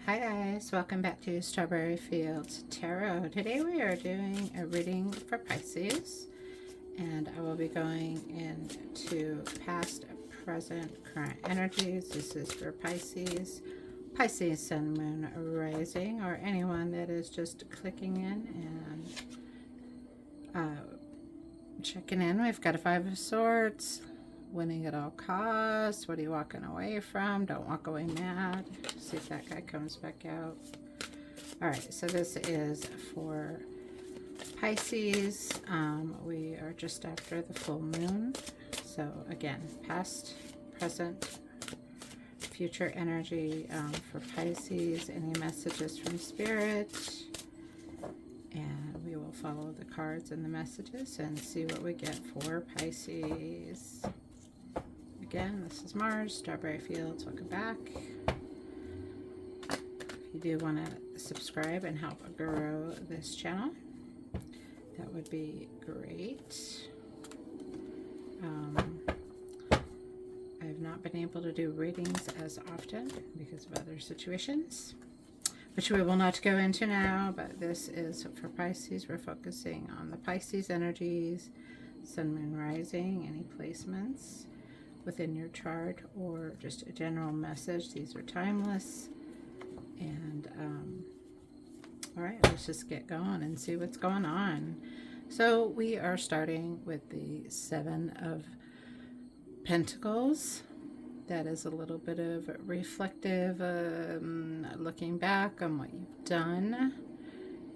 Hi guys, welcome back to Strawberry Fields Tarot. Today we are doing a reading for Pisces, and I will be going into past, present, current energies. This is for Pisces, Pisces Sun, Moon, Rising, or anyone that is just clicking in and checking in. We've got a Five of Swords. Winning at all costs. What are you walking away from? Don't walk away mad. See if that guy comes back out. All right, so this is for Pisces. We are just after the full moon. So again, past, present, future energy for Pisces. Any messages from Spirit? And we will follow the cards and the messages and see what we get for Pisces. Again, this is Mars, Strawberry Fields. Welcome back. If you do want to subscribe and help grow this channel, that would be great. I've not been able to do readings as often because of other situations, which we will not go into now, but this is for Pisces. We're focusing on the Pisces energies, Sun, Moon, Rising, any placements within your chart, or just a general message. These are timeless. And all right, let's just get going and see what's going on. So we are starting with the Seven of Pentacles. That is a little bit of reflective, looking back on what you've done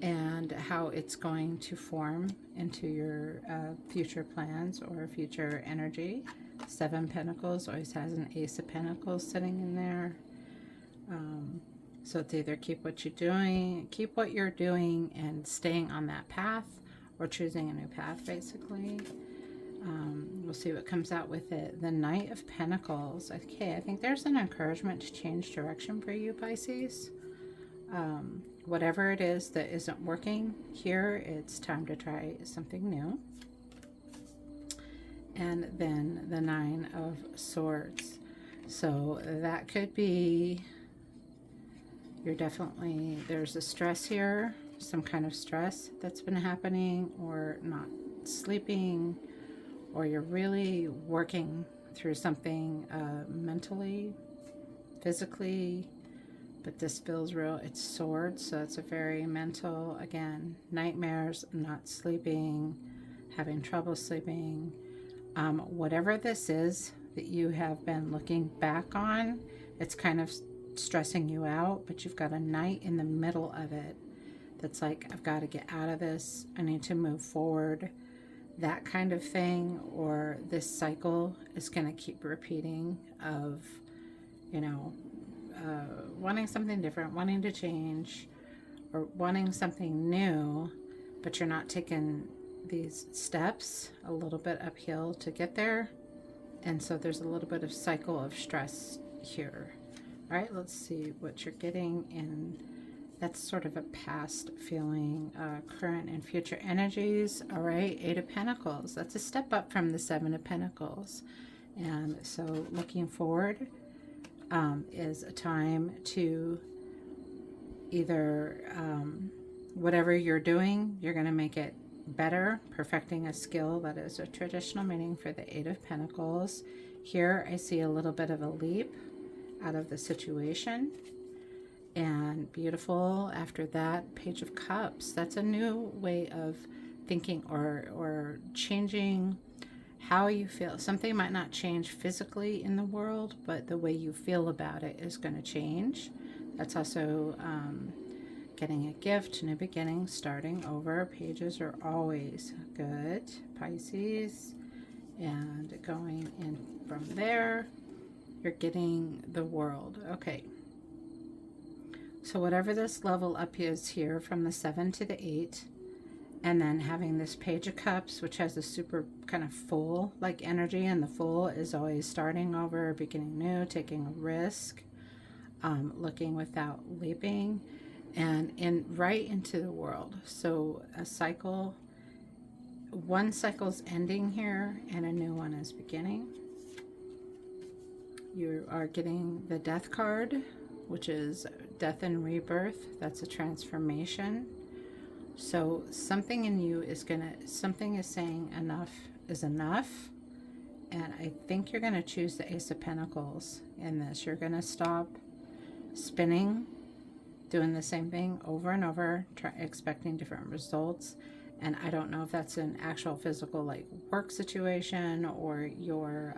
and how it's going to form into your future plans or future energy. Seven Pentacles always has an Ace of Pentacles sitting in there. So it's either keep what you're doing and staying on that path, or choosing a new path, basically. We'll see what comes out with it. The Knight of Pentacles. Okay, I think there's an encouragement to change direction for you, Pisces. Whatever it is that isn't working here, it's time to try something new. And then the Nine of Swords. So that could be, there's a stress here, some kind of stress that's been happening, or not sleeping, or you're really working through something mentally, physically, but this feels real. It's swords, so it's a very mental, again, nightmares, not sleeping, having trouble sleeping. Whatever this is that you have been looking back on, it's kind of stressing you out, but you've got a knight in the middle of it that's like, I've got to get out of this. I need to move forward. That kind of thing. Or this cycle is going to keep repeating of, wanting something different, wanting to change, or wanting something new, but you're not taking these steps a little bit uphill to get there. And so there's a little bit of cycle of stress here. All right, let's see what you're getting. And that's sort of a past feeling, current and future energies. All right, Eight of Pentacles. That's a step up from the Seven of Pentacles. And so looking forward is a time to either whatever you're doing, you're going to make it better, perfecting a skill. That is a traditional meaning for the Eight of Pentacles. Here I see a little bit of a leap out of the situation, and beautiful. After that, Page of Cups. That's a new way of thinking, or changing how you feel. Something might not change physically in the world, but the way you feel about it is going to change. That's also getting a gift, new beginning, starting over. Pages are always good, Pisces. And going in from there, you're getting the World. Okay. So whatever this level up is here, from the 7 to the 8, and then having this Page of Cups, which has a super kind of full like energy, and the full is always starting over, beginning new, taking a risk, looking without leaping, and right into the World. So a cycle, one cycle's ending here and a new one is beginning. You are getting the Death card, which is death and rebirth. That's a transformation. So something in you is something is saying enough is enough. And I think you're going to choose the Ace of Pentacles in this. You're going to stop spinning, doing the same thing over and over, expecting different results. And I don't know if that's an actual physical, like, work situation, or your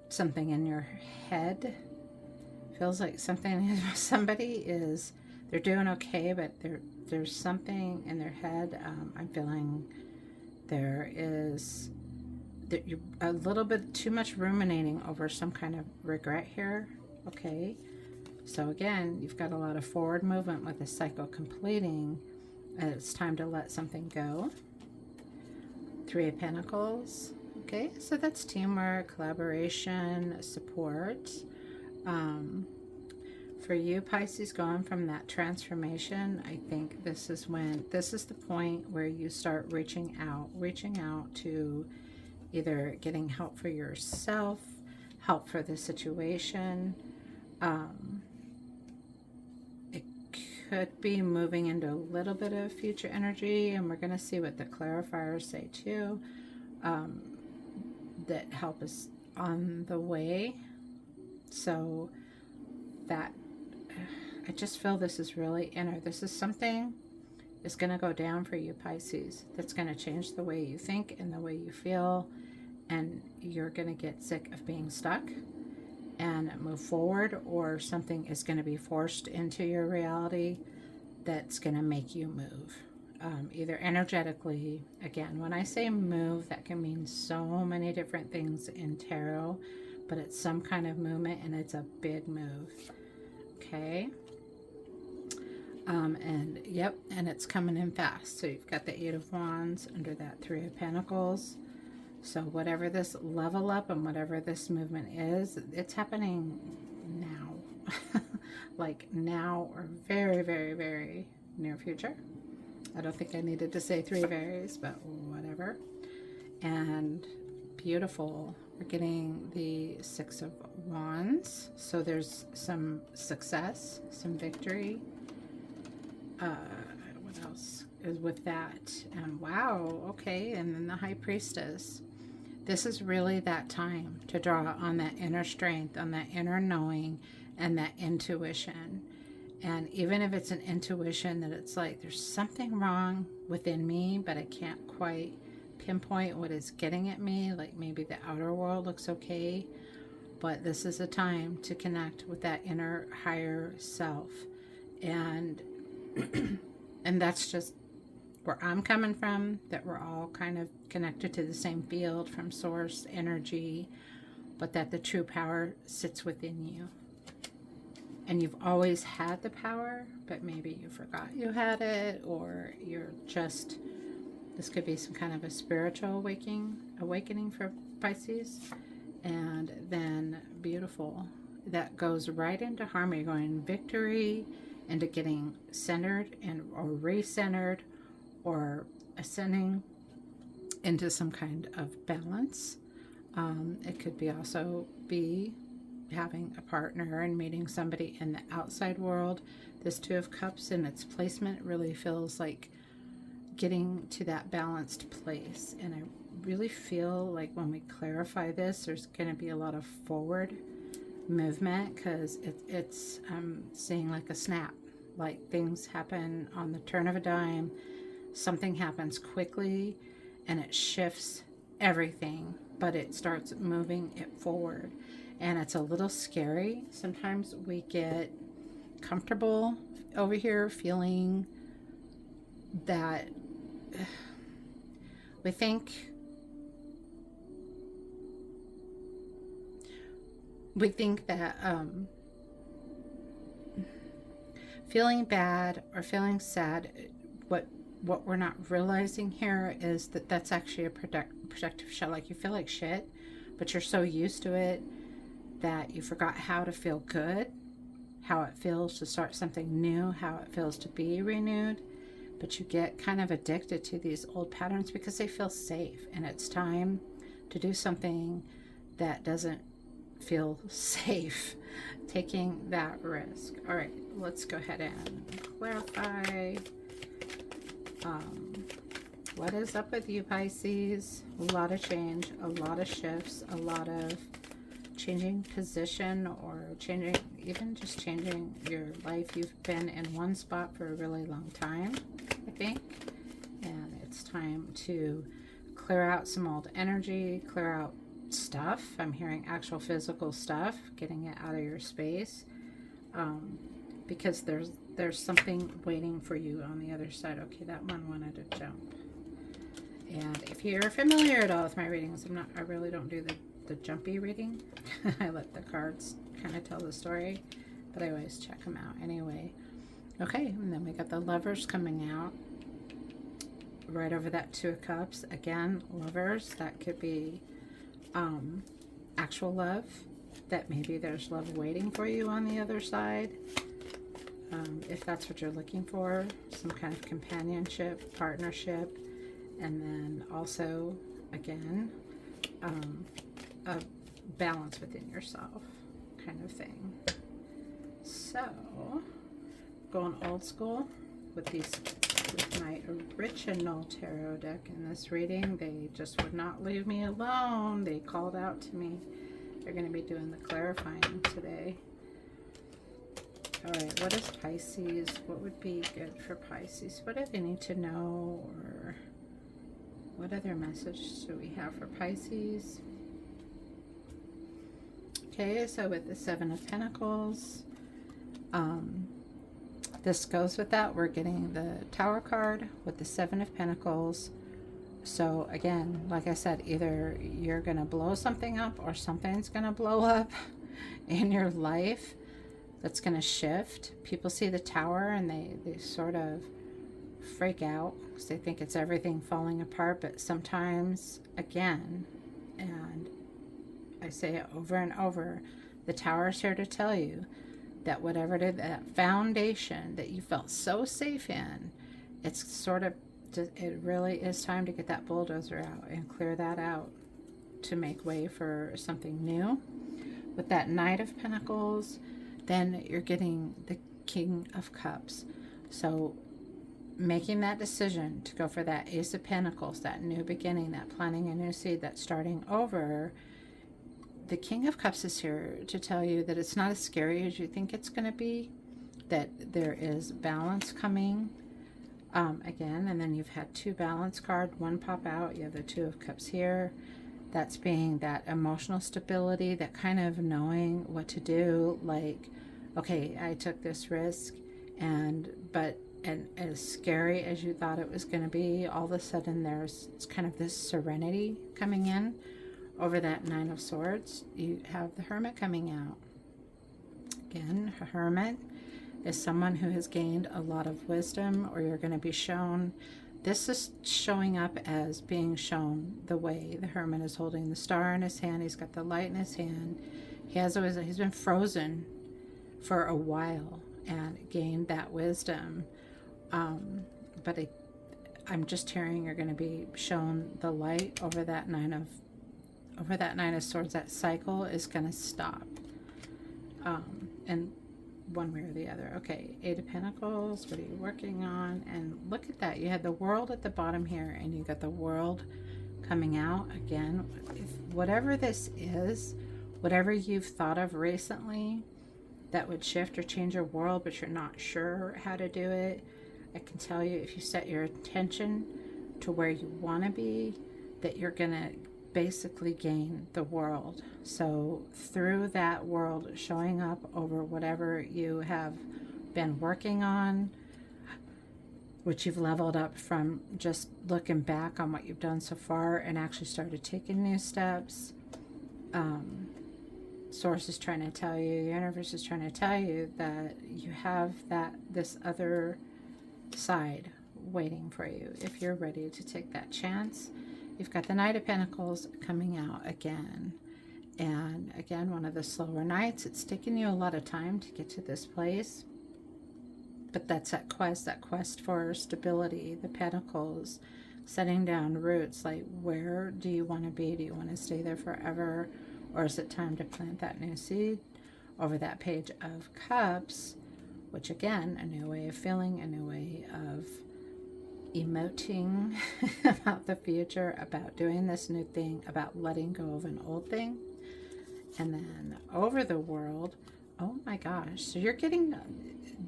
something in your head. Feels like somebody is, they're doing okay, but there's something in their head. I'm feeling you're a little bit too much ruminating over some kind of regret here. Okay, so again, you've got a lot of forward movement with the cycle completing, and it's time to let something go. 3 of Pentacles. Okay, so that's teamwork, collaboration, support. For you, Pisces, going from that transformation, I think this is the point where you start reaching out to either getting help for yourself, help for the situation. It could be moving into a little bit of future energy, and we're going to see what the clarifiers say too. That help is on the way. So that, I just feel this is really inner. This is something is going to go down for you, Pisces. That's going to change the way you think and the way you feel. And you're going to get sick of being stuck and move forward, or something is going to be forced into your reality that's going to make you move. Either energetically, again, when I say move, that can mean so many different things in tarot, but it's some kind of movement, and it's a big move. Okay. And yep, and it's coming in fast. So you've got the 8 of Wands under that 3 of Pentacles. So whatever this level up and whatever this movement is, it's happening now. Like now, or very, very, very near future. I don't think I needed to say 3 varies, but whatever. And beautiful. We're getting the 6 of Wands. So there's some success, some victory. What else is with that? And wow, okay. And then the High Priestess. This is really that time to draw on that inner strength, on that inner knowing, and that intuition. And even if it's an intuition that it's like, there's something wrong within me, but I can't quite pinpoint what is getting at me. Like maybe the outer world looks okay, but this is a time to connect with that inner higher self. And and that's just where I'm coming from, that we're all kind of connected to the same field from source energy, but that the true power sits within you. And you've always had the power, but maybe you forgot you had it, or you're just, this could be some kind of a spiritual awakening for Pisces. And then beautiful, that goes right into harmony, going victory, into getting centered or re-centered, or ascending into some kind of balance. It could be also be having a partner and meeting somebody in the outside world. This 2 of Cups in its placement really feels like getting to that balanced place. And I really feel like when we clarify this, there's going to be a lot of forward movement, because it's seeing like a snap, like things happen on the turn of a dime. Something happens quickly and it shifts everything, but it starts moving it forward. And it's a little scary. Sometimes we get comfortable over here feeling that we think that feeling bad or feeling sad, what we're not realizing here is that that's actually a protective shell. Like you feel like shit, but you're so used to it that you forgot how to feel good, how it feels to start something new, how it feels to be renewed. But you get kind of addicted to these old patterns because they feel safe, and it's time to do something that doesn't feel safe. taking that risk. All right, let's go ahead and clarify. What is up with you, Pisces? A lot of change, a lot of shifts, a lot of changing position, or changing, even just changing your life. You've been in one spot for a really long time, I think, and it's time to clear out some old energy, clear out stuff. I'm hearing actual physical stuff, getting it out of your space, because there's something waiting for you on the other side. Okay, that one wanted to jump. And if you're familiar at all with my readings, I really don't do the jumpy reading. I let the cards kind of tell the story, but I always check them out anyway. Okay, and then we got the Lovers coming out right over that Two of Cups. Again, Lovers, that could be actual love, that maybe there's love waiting for you on the other side. If that's what you're looking for, some kind of companionship, partnership, and then also, again, a balance within yourself kind of thing. So, going old school with my original tarot deck in this reading. They just would not leave me alone. They called out to me. They're going to be doing the clarifying today. All right, what is Pisces? What would be good for Pisces? What do they need to know, or what other message do we have for Pisces? Okay, so with the Seven of Pentacles, this goes with that. We're getting the Tower card with the Seven of Pentacles. So again, like I said, either you're going to blow something up or something's going to blow up in your life that's going to shift. People see the Tower and they sort of freak out because they think it's everything falling apart. But sometimes, again, and I say it over and over, the Tower is here to tell you that whatever it is, that foundation that you felt so safe in, it's sort of, it really is time to get that bulldozer out and clear that out to make way for something new. With that Knight of Pentacles, then you're getting the King of Cups. So making that decision to go for that Ace of Pentacles, that new beginning, that planting a new seed, that starting over. The King of Cups is here to tell you that it's not as scary as you think it's going to be, that there is balance coming. Again, and then you've had two balance cards, one pop out. You have the Two of Cups here. That's being that emotional stability, that kind of knowing what to do. Like, okay, I took this risk, and as scary as you thought it was going to be, all of a sudden there's kind of this serenity coming in. Over that Nine of Swords, you have the Hermit coming out. Again, a Hermit is someone who has gained a lot of wisdom, or you're going to be shown. This is showing up as being shown the way. The Hermit is holding the star in his hand. He's got the light in his hand. He's been frozen for a while and gained that wisdom. But I'm just hearing you're going to be shown the light over that Nine of Swords. That cycle is going to stop. And one way or the other. Okay, Eight of Pentacles, what are you working on? And look at that. You had the World at the bottom here, and you got the World coming out again. Whatever this is, whatever you've thought of recently that would shift or change your world, but you're not sure how to do it, I can tell you, if you set your attention to where you want to be, that you're going to basically gain the world. So through that world showing up over whatever you have been working on, which you've leveled up from just looking back on what you've done so far and actually started taking new steps. Source is trying to tell you, the universe is trying to tell you that you have this other side waiting for you if you're ready to take that chance. You've got the Knight of Pentacles coming out again. And again, one of the slower nights. It's taken you a lot of time to get to this place. But that's that quest for stability, the Pentacles, setting down roots. Like, where do you want to be? Do you want to stay there forever? Or is it time to plant that new seed? over that Page of Cups, which again, a new way of feeling, a new way of emoting about the future, about doing this new thing, about letting go of an old thing. And then over the World, oh my gosh, so you're getting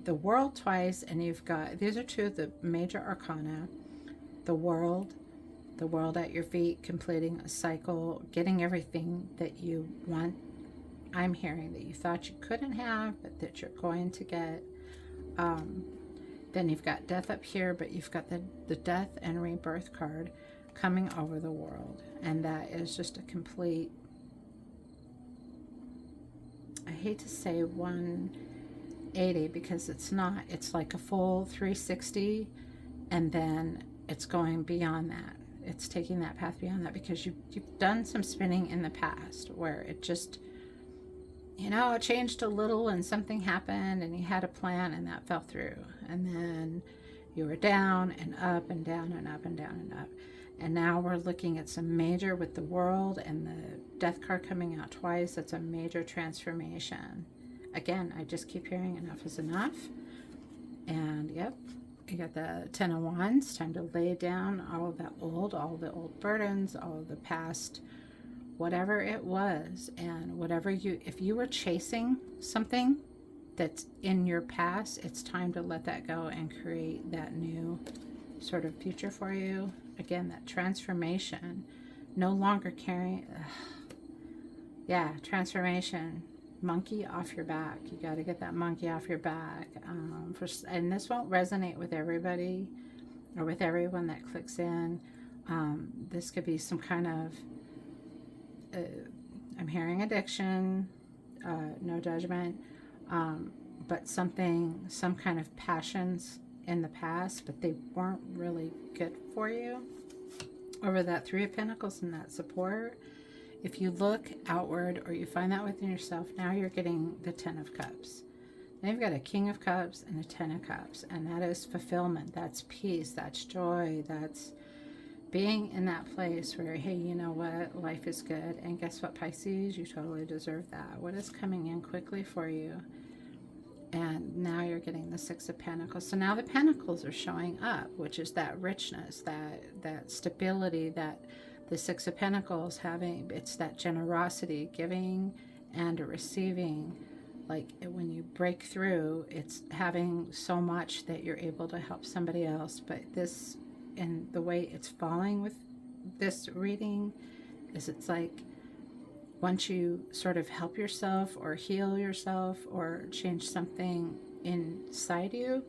the World twice, and you've got, these are two of the major arcana. The World at your feet, completing a cycle, getting everything that you want. I'm hearing that you thought you couldn't have, but that you're going to get. Then you've got Death up here, but you've got the Death and Rebirth card coming over the World. And that is just a complete, I hate to say 180 because it's not. It's like a full 360, and then it's going beyond that. It's taking that path beyond that, because you've done some spinning in the past where it just, it changed a little and something happened and you had a plan and that fell through. And then you were down and up and down and up and down and up. And now we're looking at some major with the World and the Death card coming out twice. That's a major transformation. Again, I just keep hearing enough is enough. And yep, you got the Ten of Wands. Time to lay down all of the old burdens, all of the past, whatever it was. And whatever if you were chasing something that's in your past, it's time to let that go and create that new sort of future for you. Again, that transformation, no longer carrying, transformation. Monkey off your back. You got to get that monkey off your back. And this won't resonate with everybody or with everyone that clicks in. This could be some kind of, I'm hearing addiction, no judgment, but some kind of passions in the past, but they weren't really good for you. Over that Three of Pentacles and that support, if you look outward or you find that within yourself, now you're getting the Ten of Cups. Then you've got a King of Cups and a Ten of Cups, and that is fulfillment, that's peace, that's joy, that's being in that place where, hey, you know what, life is good. And guess what, Pisces, you totally deserve that. What is coming in quickly for you? And now you're getting the Six of Pentacles. So now the Pentacles are showing up, which is that richness, that stability, that the Six of Pentacles having, it's that generosity, giving and receiving. Like when you break through, it's having so much that you're able to help somebody else. But this, and the way it's falling with this reading, is it's like once you sort of help yourself or heal yourself or change something inside you,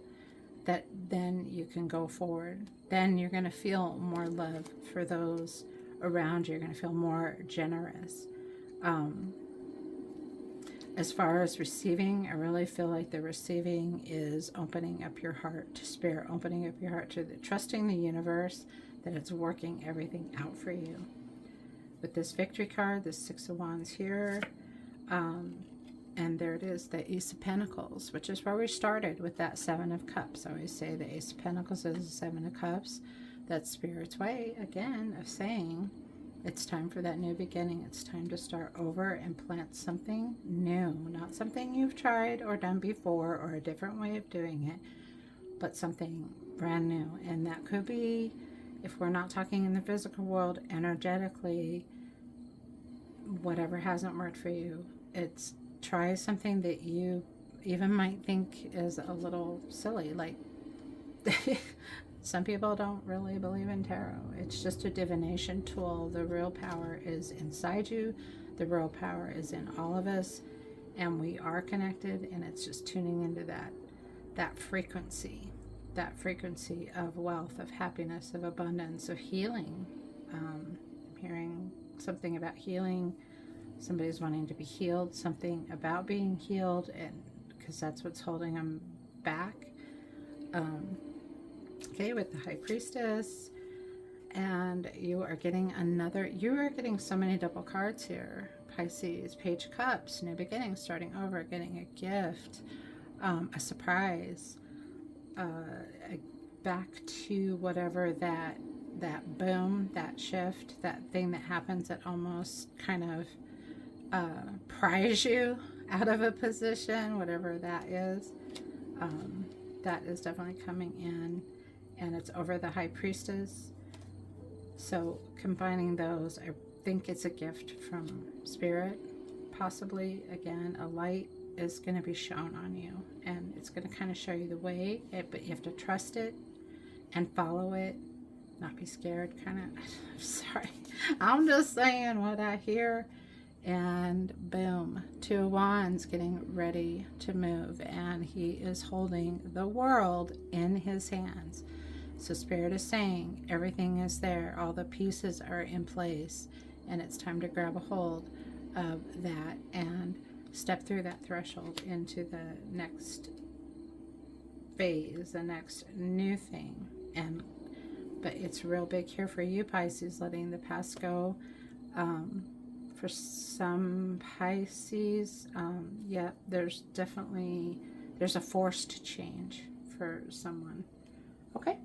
that then you can go forward. Then you're going to feel more love for those around you. You're going to feel more generous. As far as receiving, I really feel like the receiving is opening up your heart to Spirit, opening up your heart to trusting the universe that it's working everything out for you. With this Victory card, this Six of Wands here, and there it is, the Ace of Pentacles, which is where we started with that Seven of Cups. I always say the Ace of Pentacles is the Seven of Cups. That's Spirit's way, again, of saying it's time for that new beginning. It's time to start over and plant something new. Not something you've tried or done before or a different way of doing it, but something brand new. And that could be, if we're not talking in the physical world, energetically, whatever hasn't worked for you. It's try something that you even might think is a little silly. Like some people don't really believe in tarot. It's just a divination tool. The real power is inside you. The real power is in all of us, and we are connected, and it's just tuning into that frequency of wealth, of happiness, of abundance, of healing. I'm hearing something about healing. Somebody's wanting to be healed, something about being healed, and because that's what's holding them back. Okay, with the High Priestess, and you are getting so many double cards here. Pisces, Page of Cups, new beginning, starting over, getting a gift, a surprise, back to whatever that boom, that shift, that thing that happens that almost kind of pries you out of a position, whatever that is. That is definitely coming in, and it's over the high priestess. So combining those, I think it's a gift from spirit. Possibly, again, a light is going to be shown on you, and it's going to kind of show you the way, but you have to trust it and follow it, not be scared, kind of. I'm sorry, I'm just saying what I hear. And boom, 2 of Wands getting ready to move, and he is holding the world in his hands. So Spirit is saying everything is there, all the pieces are in place, and it's time to grab a hold of that and step through that threshold into the next phase, the next new thing. But it's real big here for you, Pisces, letting the past go. For some Pisces, yeah, there's a forced change for someone. Okay.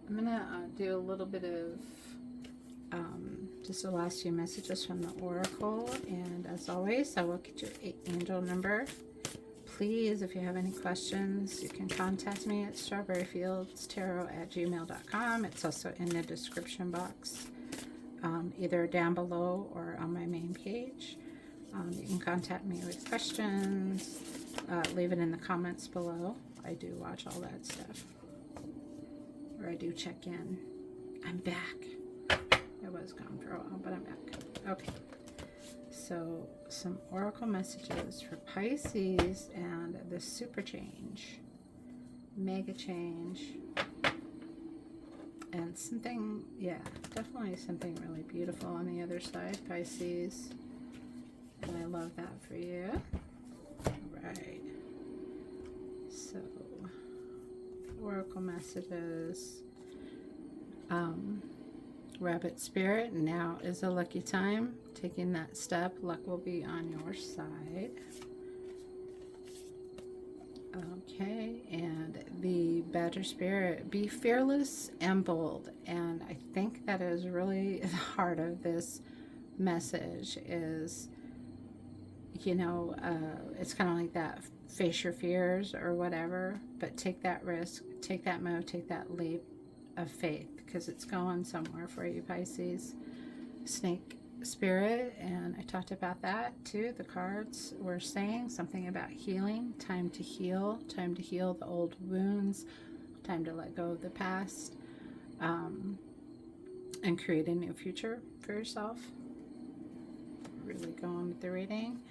I'm going to do a little bit of just the last few messages from the Oracle. And as always, I will get your angel number. Please, if you have any questions, you can contact me at strawberryfieldstarot@gmail.com. It's also in the description box, either down below or on my main page. You can contact me with questions. Leave it in the comments below. I do watch all that stuff. Or I do check in. I'm back. I was gone for a while, but I'm back. Okay. So some oracle messages for Pisces and the super change, mega change, and something, yeah, definitely something really beautiful on the other side, Pisces. And I love that for you. All right. So oracle messages. Rabbit Spirit, now is a lucky time. Taking that step, luck will be on your side. Okay, and the Badger Spirit, be fearless and bold. And I think that is really the heart of this message is, you know, it's kind of like that, face your fears or whatever, but take that risk, take that move, take that leap of faith, because it's going somewhere for you, Pisces. Snake Spirit, and I talked about that too. The cards were saying something about healing, time to heal the old wounds, time to let go of the past, and create a new future for yourself. Really going with the reading.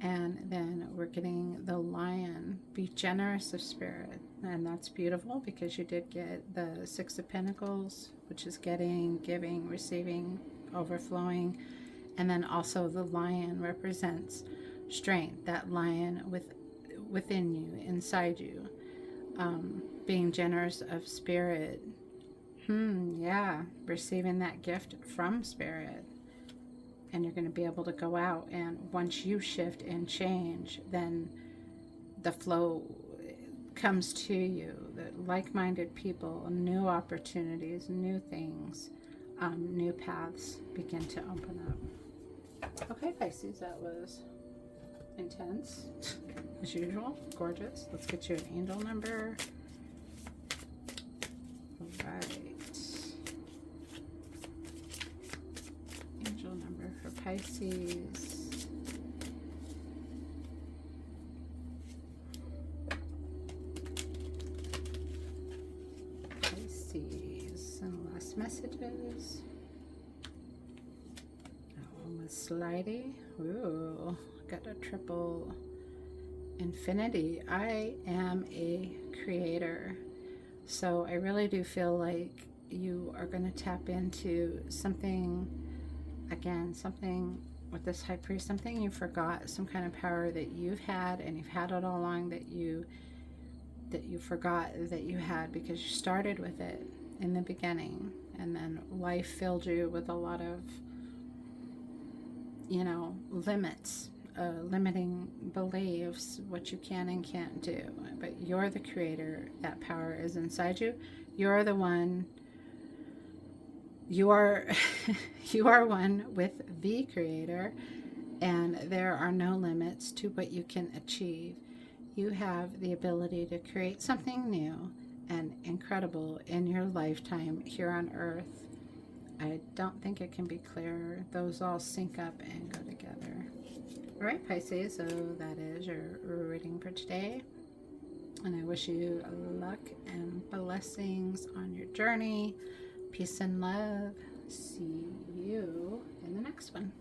And then we're getting the Lion, be generous of spirit. And that's beautiful because you did get the Six of Pentacles, which is getting, giving, receiving, overflowing. And then also the Lion represents strength, that lion within you, inside you. Being generous of spirit. Yeah, receiving that gift from spirit. And you're going to be able to go out, and once you shift and change, then the flow comes to you. The like-minded people, new opportunities, new things, new paths begin to open up. Okay, Pisces, that was intense as usual. Gorgeous. Let's get you an angel number. All right. Angel number for Pisces. Some last messages. That one was slidey. Ooh, got a triple infinity. I am a creator. So I really do feel like you are going to tap into something, again, something with this high priest, something you forgot, some kind of power that you've had, and you've had it all along, that you forgot that you had because you started with it in the beginning, and then life filled you with a lot of, you know, limits, limiting beliefs, what you can and can't do. But you're the creator. That power is inside you. You're the one. You are you are one with the creator, and there are no limits to what you can achieve. You have the ability to create something new and incredible in your lifetime here on earth. I don't think it can be clearer. Those all sync up and go together. All right, Pisces, so that is your reading for today. And I wish you luck and blessings on your journey. Peace and love. See you in the next one.